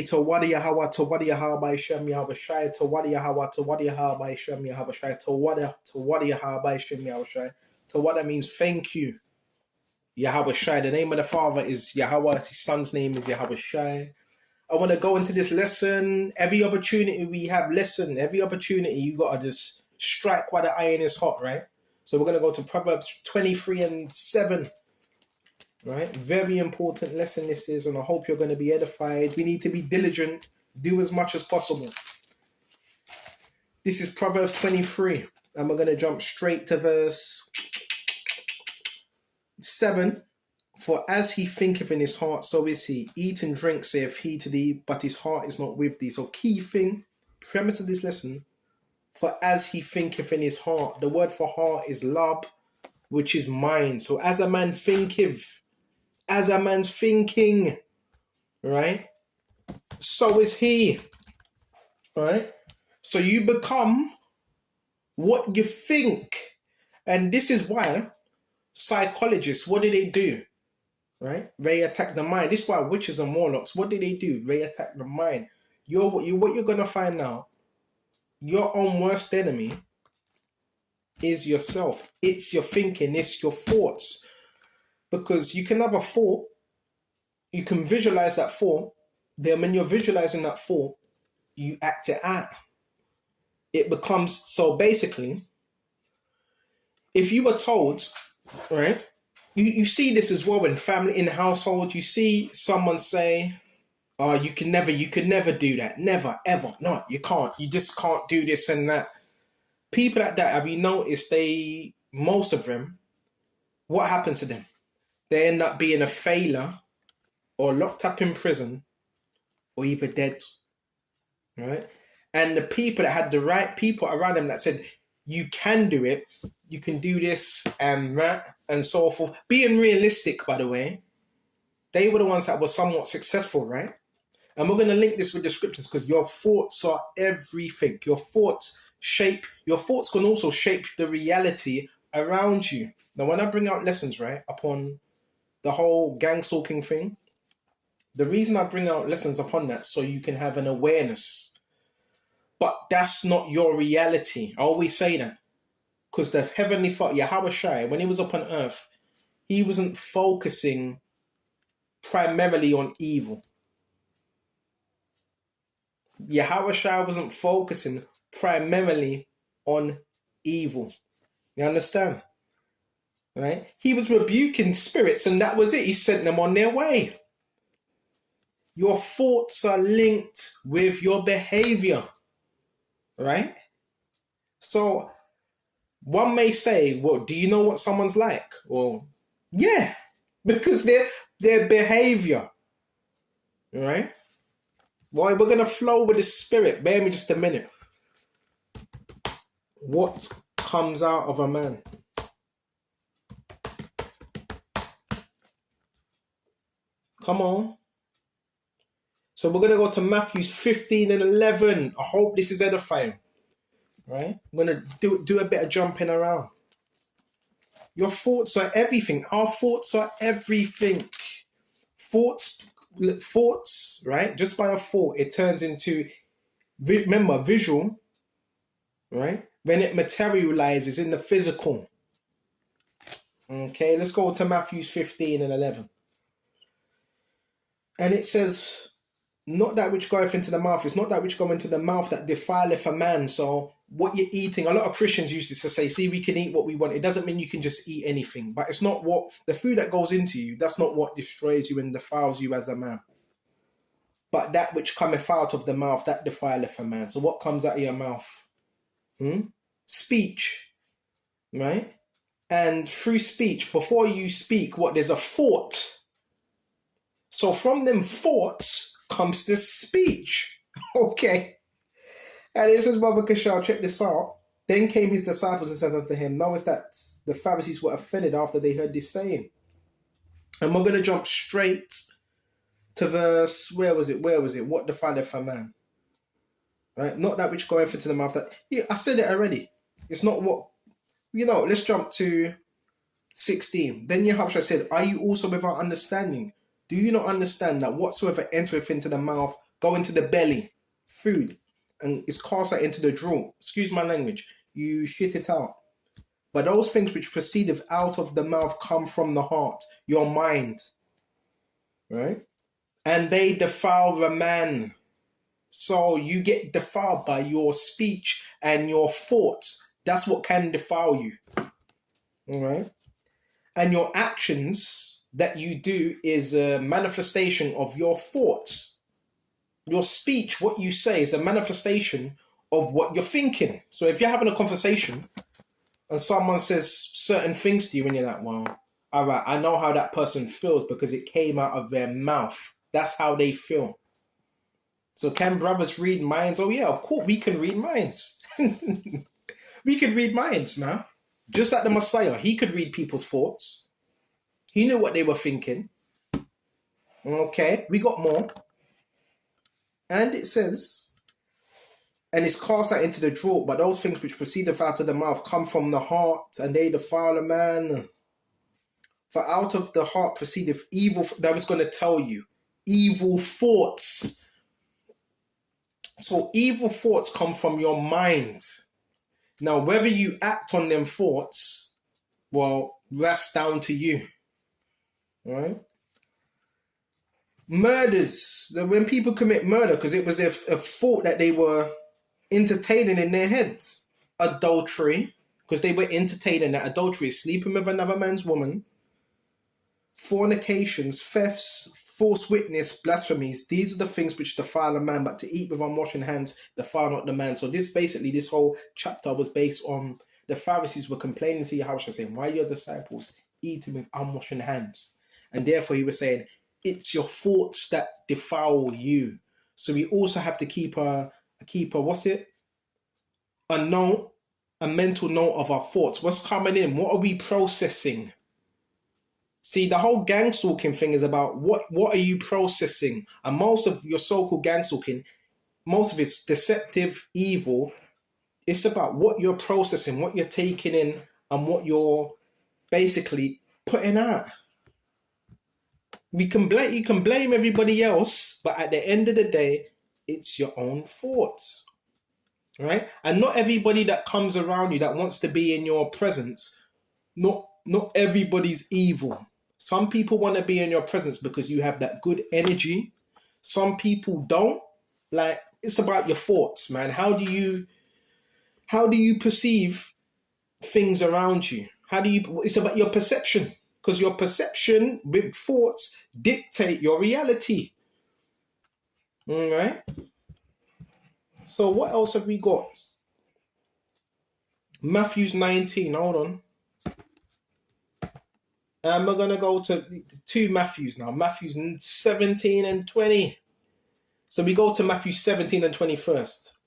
Tawadi Yahweh, Tawadi Yahweh by Shem Yahweh Shai, Tawadi Yahweh, Tawadi Yahweh by Shem Yahweh Shai, Tawadi Yahweh by Shem Yahweh Shai. Tawada means thank you. Yahweh Shai. The name of the Father is Yahweh. His Son's name is Yahweh Shai. I want to go into this lesson. Every opportunity we have, listen. Every opportunity you got to just strike while the iron is hot, right? So we're going to go to Proverbs 23:7. Right? Very important lesson this is, and I hope you're going to be edified. We need to be diligent, do as much as possible. This is Proverbs 23, and we're going to jump straight to verse 7. For as he thinketh in his heart, so is he. Eat and drink, saith he to thee, but his heart is not with thee. So key thing, premise of this lesson, for as he thinketh in his heart. The word for heart is lab, which is mind. So as a man thinketh, as a man's thinking, right? So is he, right? So you become what you think. And this is why psychologists, what do? Right? They attack the mind. This is why witches and warlocks, what do? They attack the mind. What you're going to find now, your own worst enemy is yourself. It's your thinking, it's your thoughts. Because you can have a thought, you can visualize that thought, then when you're visualizing that thought, you act it out. It becomes, so basically, if you were told, right, you see this as well in family, in household, you see someone say, oh, you could never do that. Never, ever. No, you can't. You just can't do this and that. People like that, have you noticed most of them, what happens to them? They end up being a failure or locked up in prison or either dead, right? And the people that had the right people around them that said, you can do it, you can do this and that and so forth. Being realistic, by the way, they were the ones that were somewhat successful, right? And we're going to link this with the scriptures because your thoughts are everything. Your thoughts can also shape the reality around you. Now, when I bring out lessons, right, upon the whole gang stalking thing, the reason I bring out lessons upon that so you can have an awareness. But that's not your reality. I always say that. Because the heavenly Father, Yahweh Shai, when he was upon earth, he wasn't focusing primarily on evil. Yahweh Shai wasn't focusing primarily on evil. You understand? Right? He was rebuking spirits and that was it. He sent them on their way. Your thoughts are linked with your behavior. Right? So one may say, well, do you know what someone's like? Well, yeah, because their behavior. Right? Well, we're going to flow with the spirit. Bear me just a minute. What comes out of a man? Come on. So we're going to go to Matthew 15:11. I hope this is edifying. Right? I'm going to do a bit of jumping around. Your thoughts are everything. Our thoughts are everything. Thoughts, right? Just by a thought, it turns into, remember, visual, right? When it materializes in the physical. Okay, let's go to Matthew 15:11. And it says, not that which goeth into the mouth, it's not that which go into the mouth that defileth a man. So what you're eating, a lot of Christians used to say, see, we can eat what we want. It doesn't mean you can just eat anything, but it's not what, the food that goes into you, that's not what destroys you and defiles you as a man. But that which cometh out of the mouth, that defileth a man. So what comes out of your mouth? Speech, right? And through speech, before you speak, there's a thought. So from them thoughts comes this speech. Okay. And it says, Brother Kishar, check this out. Then came his disciples and said unto him, knowest that the Pharisees were offended after they heard this saying? And we're going to jump straight to verse, where was it? What defileth a man? Right? Not that which goeth into the mouth. I said it already. It's not what, let's jump to 16. Then Yahushua said, are you also without understanding? Do you not understand that whatsoever entereth into the mouth go into the belly, food, and it's cast out into the drawer. Excuse my language. You shit it out. But those things which proceedeth out of the mouth come from the heart, your mind, right? And they defile the man. So you get defiled by your speech and your thoughts. That's what can defile you, all right? And your actions that you do is a manifestation of your thoughts. Your speech, what you say, is a manifestation of what you're thinking. So if you're having a conversation and someone says certain things to you and you're like, well, all right, I know how that person feels because it came out of their mouth. That's how they feel. So can brothers read minds? Oh yeah, of course we can read minds. We can read minds, man. Just like the Messiah, he could read people's thoughts. He knew what they were thinking. Okay, we got more. And it says, and it's cast out into the drawer, but those things which proceedeth out of the mouth come from the heart, and they defile a man. For out of the heart proceedeth evil. That was going to tell you, evil thoughts. So evil thoughts come from your mind. Now, whether you act on them thoughts, well, that's down to you. All right? Murders. When people commit murder, because it was a thought that they were entertaining in their heads. Adultery, because they were entertaining that adultery, sleeping with another man's woman. Fornications, thefts, false witness, blasphemies. These are the things which defile a man, but to eat with unwashing hands defile not the man. So this whole chapter was based on the Pharisees were complaining to Yahushua, saying, why are your disciples eating with unwashing hands? And therefore he was saying, it's your thoughts that defile you. So we also have to keep a note, a mental note of our thoughts. What's coming in? What are we processing? See, the whole gang stalking thing is about what are you processing? And most of your so-called gang stalking, most of it's deceptive, evil. It's about what you're processing, what you're taking in, and what you're basically putting out. You can blame everybody else, but at the end of the day, it's your own thoughts, right? And not everybody that comes around you that wants to be in your presence, not everybody's evil. Some people want to be in your presence because you have that good energy. Some people don't. Like, it's about your thoughts, man. How do you perceive things around you? It's about your perception. Because your perception with thoughts dictate your reality. All right? So what else have we got? Matthew 19, hold on. And we're going to go to two Matthews now. Matthew 17 and 20. So we go to Matthew 17 and 20 first.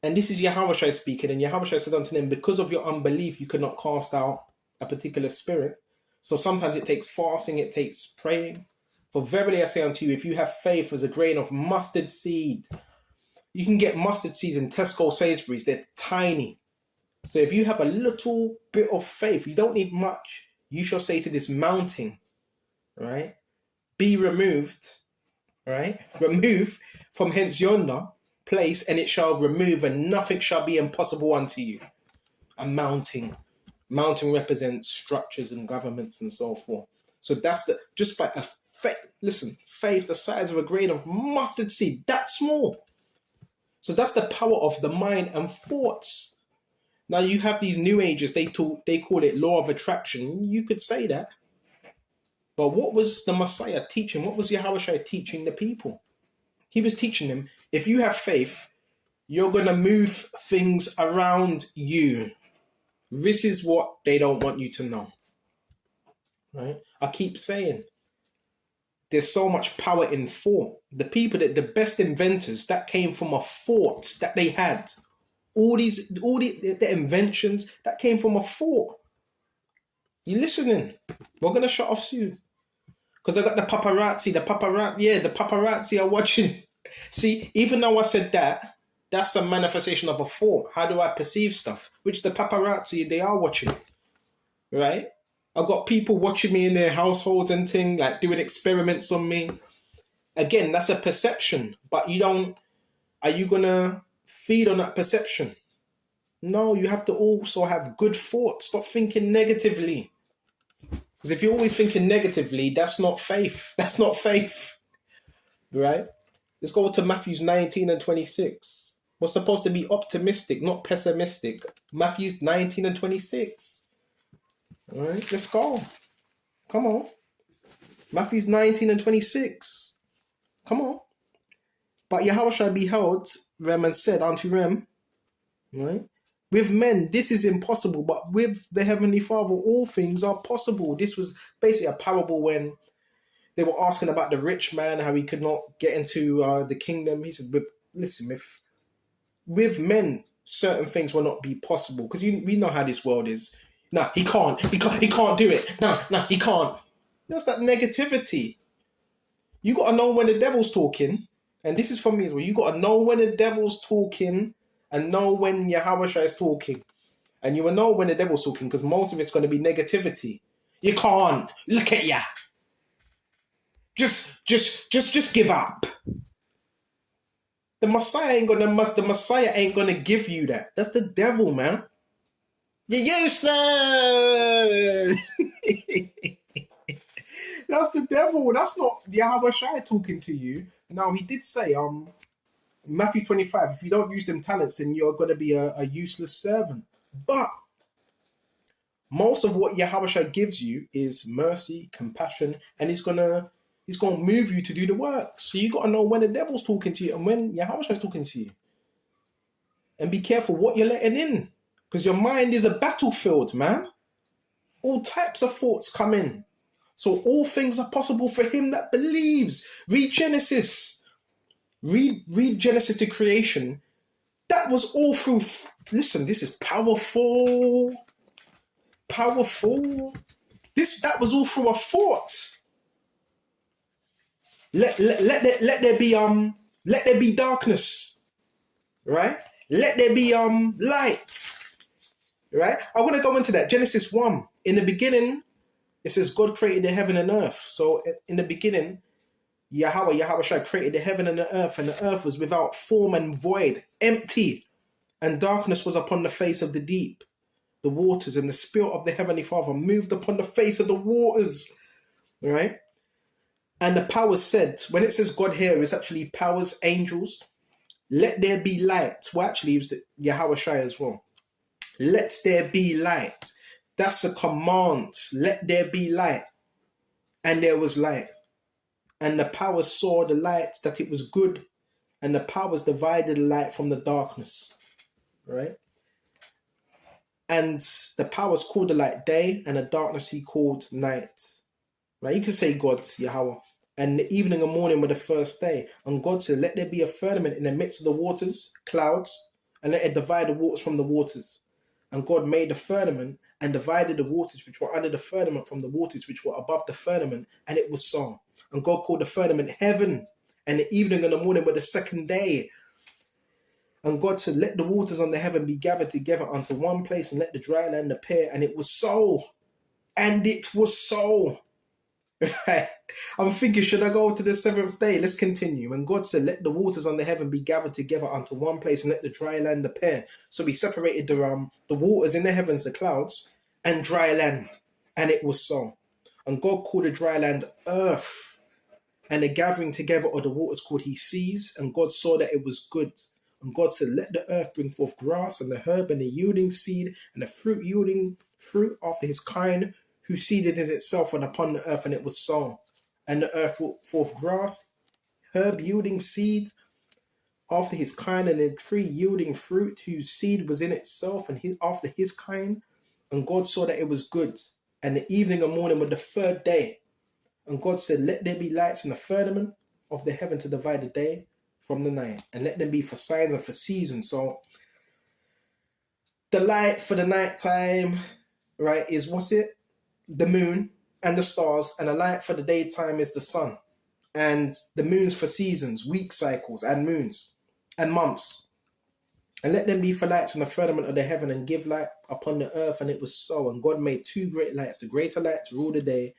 And this is Yahushua speaking. And Yahushua said unto them, because of your unbelief, you cannot cast out a particular spirit. So sometimes it takes fasting, it takes praying. For verily I say unto you, if you have faith as a grain of mustard seed, you can get mustard seeds in Tesco Sainsbury's. They're tiny. So if you have a little bit of faith, you don't need much. You shall say to this mountain, right? Be removed, right? Remove from hence yonder place, and it shall remove, and nothing shall be impossible unto you. A mountain. Mountain represents structures and governments and so forth. So that's just by faith the size of a grain of mustard seed, that small. So that's the power of the mind and thoughts. Now you have these new ages, they call it law of attraction. You could say that. But what was the Messiah teaching? What was Yahushua teaching the people? He was teaching them, if you have faith, you're going to move things around you. This is what they don't want you to know. Right? I keep saying, there's so much power in thought. The people the best inventors, that came from a thought that they had. All the inventions that came from a thought. You listening? We're gonna shut off soon. Because I got the paparazzi. The paparazzi are watching. See, even though I said that, that's a manifestation of a thought. How do I perceive stuff? Which the paparazzi, they are watching. Right? I've got people watching me in their households and things, like doing experiments on me. Again, that's a perception, but you don't. Are you gonna feed on that perception? No, you have to also have good thoughts. Stop thinking negatively. Because if you're always thinking negatively, that's not faith. That's not faith, right? Let's go to Matthews 19 and 26. We're supposed to be optimistic, not pessimistic. Matthews 19 and 26. All right, let's go. Come on. Matthews 19 and 26. Come on. But Yahushua beheld Rem and said unto Rem, right? With men, this is impossible, but with the Heavenly Father, all things are possible. This was basically a parable when they were asking about the rich man, how he could not get into the kingdom. He said, listen, if with men, certain things will not be possible. Because we know how this world is. Nah, he can't do it. Nah, he can't. That's that negativity. You got to know when the devil's talking. And this is for me as well. You got to know when the devil's talking and know when Yahushua is talking. And you will know when the devil's talking because most of it's going to be negativity. You can't. Look at ya. Just give up. The Messiah ain't gonna give you that. That's the devil, man. You're useless. That's the devil. That's not Yahushua talking to you. Now he did say, Matthew 25, if you don't use them talents, then you're gonna be a useless servant. But most of what Yahushua gives you is mercy, compassion, and he's gonna move you to do the work. So you gotta know when the devil's talking to you and when Yahushua's talking to you. And be careful what you're letting in. Because your mind is a battlefield, man. All types of thoughts come in. So all things are possible for him that believes. Read Genesis. Read Genesis to creation. That was all through. Listen, this is powerful. Powerful. That was all through a thought. Let there be darkness, right? Let there be light, right? I want to go into that. Genesis 1. In the beginning, it says God created the heaven and earth. So in the beginning, Yahushua created the heaven and the earth was without form and void, empty, and darkness was upon the face of the deep. The waters and the Spirit of the Heavenly Father moved upon the face of the waters, right? And the powers said, when it says God here, it's actually powers, angels. Let there be light. Well, actually, it was Yahushua as well. Let there be light. That's a command. Let there be light. And there was light. And the powers saw the light, that it was good. And the powers divided the light from the darkness, right? And the powers called the light day, and the darkness he called night. Right? You can say God, Yahweh. And the evening and morning were the first day. And God said, let there be a firmament in the midst of the waters, clouds, and let it divide the waters from the waters. And God made the firmament and divided the waters which were under the firmament from the waters which were above the firmament, and it was so. And God called the firmament heaven, and the evening and the morning were the second day. And God said, let the waters under heaven be gathered together unto one place, and let the dry land appear. And it was so. And it was so. Right. I'm thinking, should I go to the seventh day? Let's continue. And God said, let the waters under heaven be gathered together unto one place, and let the dry land appear. So he separated the waters in the heavens, the clouds, and dry land. And it was so. And God called the dry land earth, and the gathering together of the waters called he seas. And God saw that it was good. And God said, let the earth bring forth grass, and the herb, and the yielding seed, and the fruit yielding fruit after his kind, who seeded in itself and upon the earth, and it was so. And the earth brought forth grass, herb yielding seed after his kind, and a tree yielding fruit, whose seed was in itself and after his kind. And God saw that it was good. And the evening and morning were the third day. And God said, let there be lights in the firmament of the heaven to divide the day from the night, and let them be for signs and for seasons. So the light for the night time, right, is what's it? The moon and the stars, and the light for the daytime is the sun. And the moon's for seasons, week cycles, and moons, and months. And let them be for lights in the firmament of the heaven, and give light upon the earth, and it was so. And God made two great lights, a greater light to rule the day,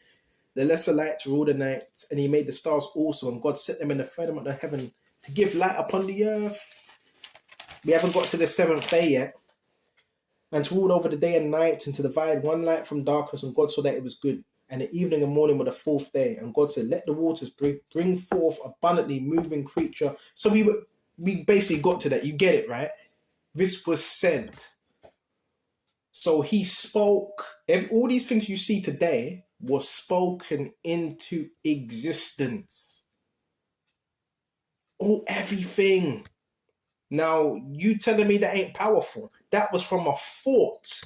the lesser light to rule the night, and he made the stars also, and God set them in the firmament of heaven to give light upon the earth. We haven't got to the seventh day yet. And to rule over the day and night, and to divide one light from darkness, and God saw that it was good. And the evening and morning were the fourth day. And God said, let the waters bring forth abundantly moving creature. So we basically got to that. You get it, right? This was said. So he spoke. All these things you see today was spoken into existence. Everything. Now, you telling me that ain't powerful. That was from a thought.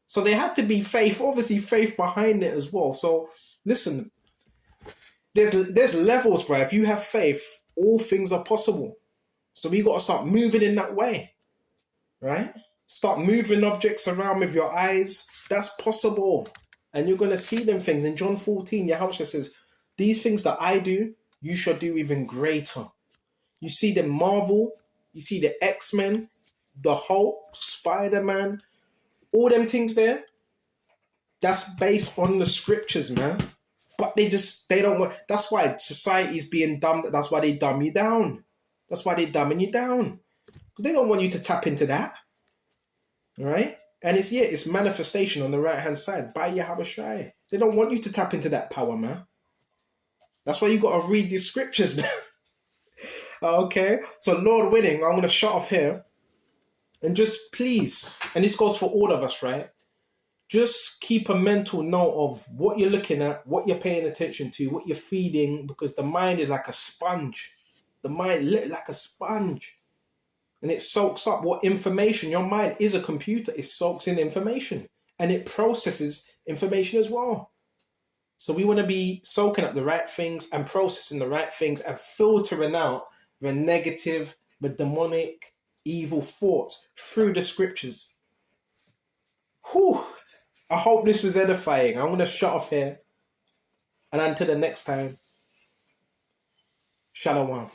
So there had to be faith, obviously faith behind it as well. So listen, there's levels, bro. If you have faith, all things are possible. So we got to start moving in that way, right? Start moving objects around with your eyes. That's possible. And you're going to see them things. In John 14, Yahushua says, these things that I do, you shall do even greater. You see the Marvel, you see the X-Men, the Hulk, Spider-Man, all them things there, that's based on the scriptures, man. But they don't want, that's why society's being dumb, that's why they dumb you down. That's why they're dumbing you down. They don't want you to tap into that. All right? And it's manifestation on the right-hand side by Yahweh Shai. They don't want you to tap into that power, man. That's why you got to read these scriptures, man. Okay? So Lord willing, I'm going to shut off here. And just please, and this goes for all of us, right? Just keep a mental note of what you're looking at, what you're paying attention to, what you're feeding, because the mind is like a sponge. The mind is like a sponge. And it soaks up what information. Your mind is a computer. It soaks in information. And it processes information as well. So we want to be soaking up the right things and processing the right things and filtering out the negative, the demonic, evil thoughts through the scriptures. Whew. I hope this was edifying. I'm going to shut off here. And until the next time, Shalom.